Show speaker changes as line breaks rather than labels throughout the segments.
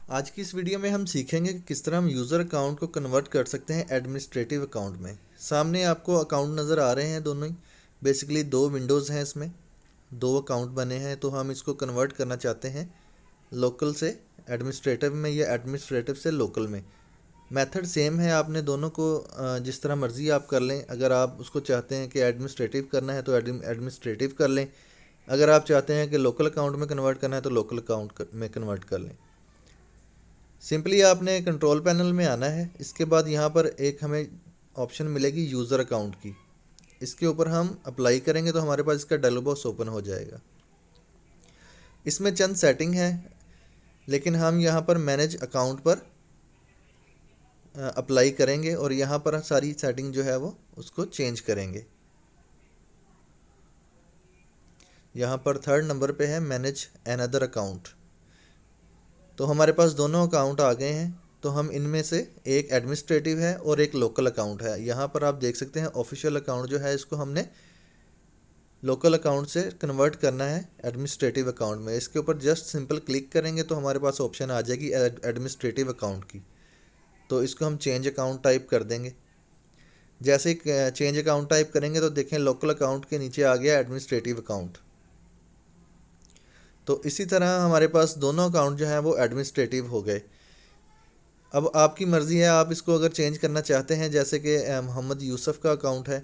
आज की इस वीडियो में हम सीखेंगे कि किस तरह हम यूज़र अकाउंट को कन्वर्ट कर सकते हैं एडमिनिस्ट्रेटिव अकाउंट में। सामने आपको अकाउंट नज़र आ रहे हैं दोनों ही। बेसिकली दो विंडोज़ हैं, इसमें दो अकाउंट बने हैं, तो हम इसको कन्वर्ट करना चाहते हैं लोकल से एडमिनिस्ट्रेटिव में या एडमिनिस्ट्रेटिव से लोकल में। मेथड सेम है, आपने दोनों को जिस तरह मर्ज़ी आप कर लें। अगर आप उसको चाहते हैं कि एडमिनिस्ट्रेटिव करना है तो एडमिनिस्ट्रेटिव कर लें। अगर आप चाहते हैं कि लोकल अकाउंट में कन्वर्ट करना है तो लोकल अकाउंट में कन्वर्ट कर लें। सिंपली आपने कंट्रोल पैनल में आना है। इसके बाद यहाँ पर एक हमें ऑप्शन मिलेगी यूज़र अकाउंट की। इसके ऊपर हम अप्लाई करेंगे तो हमारे पास इसका डायलॉग बॉक्स ओपन हो जाएगा। इसमें चंद सेटिंग है, लेकिन हम यहाँ पर मैनेज अकाउंट पर अप्लाई करेंगे और यहाँ पर सारी सेटिंग जो है वो उसको चेंज करेंगे। यहाँ पर थर्ड नंबर पे है मैनेज अनदर अकाउंट। तो हमारे पास दोनों अकाउंट आ गए हैं। तो हम इनमें से एक एडमिनिस्ट्रेटिव है और एक लोकल अकाउंट है। यहाँ पर आप देख सकते हैं ऑफिशियल अकाउंट जो है इसको हमने लोकल अकाउंट से कन्वर्ट करना है एडमिनिस्ट्रेटिव अकाउंट में। इसके ऊपर जस्ट सिंपल क्लिक करेंगे तो हमारे पास ऑप्शन आ जाएगी एडमिनिस्ट्रेटिव अकाउंट की। तो इसको हम चेंज अकाउंट टाइप कर देंगे। जैसे ही चेंज अकाउंट टाइप करेंगे तो देखें लोकल अकाउंट के नीचे आ गया एडमिनिस्ट्रेटिव अकाउंट। तो इसी तरह हमारे पास दोनों अकाउंट जो हैं वो एडमिनिस्ट्रेटिव हो गए। अब आपकी मर्ज़ी है, आप इसको अगर चेंज करना चाहते हैं, जैसे कि मोहम्मद यूसुफ़ का अकाउंट है,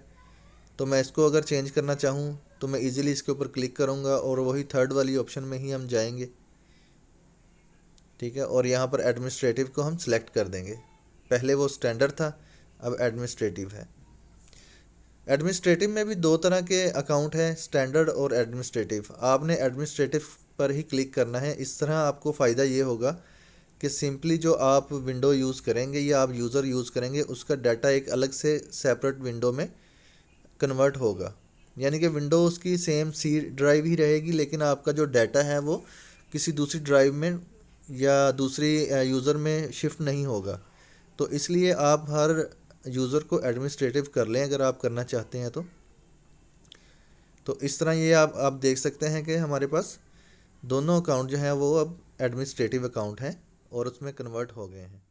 तो मैं इसको अगर चेंज करना चाहूँ तो मैं इजीली इसके ऊपर क्लिक करूँगा और वही थर्ड वाली ऑप्शन में ही हम जाएंगे। ठीक है, और यहाँ पर एडमिनिस्ट्रेटिव को हम सिलेक्ट कर देंगे। पहले वो स्टैंडर्ड था, अब एडमिनिस्ट्रेटिव है। एडमिनिस्ट्रेटिव में भी दो तरह के अकाउंट हैं, स्टैंडर्ड और एडमिनिस्ट्रेटिव। आपने एडमिनिस्ट्रेटिव पर ही क्लिक करना है। इस तरह आपको फ़ायदा ये होगा कि सिंपली जो आप विंडो यूज़ करेंगे या आप यूज़र यूज़ करेंगे उसका डाटा एक अलग से सेपरेट विंडो में कन्वर्ट होगा। यानी कि विंडो उसकी सेम सी ड्राइव ही रहेगी, लेकिन आपका जो डाटा है वो किसी दूसरी ड्राइव में या दूसरी यूज़र में शिफ्ट नहीं होगा। तो इसलिए आप हर यूज़र को एडमिनिस्ट्रेटिव कर लें अगर आप करना चाहते हैं तो इस तरह ये आप देख सकते हैं कि हमारे पास दोनों अकाउंट जो हैं वो अब एडमिनिस्ट्रेटिव अकाउंट हैं और उसमें कन्वर्ट हो गए हैं।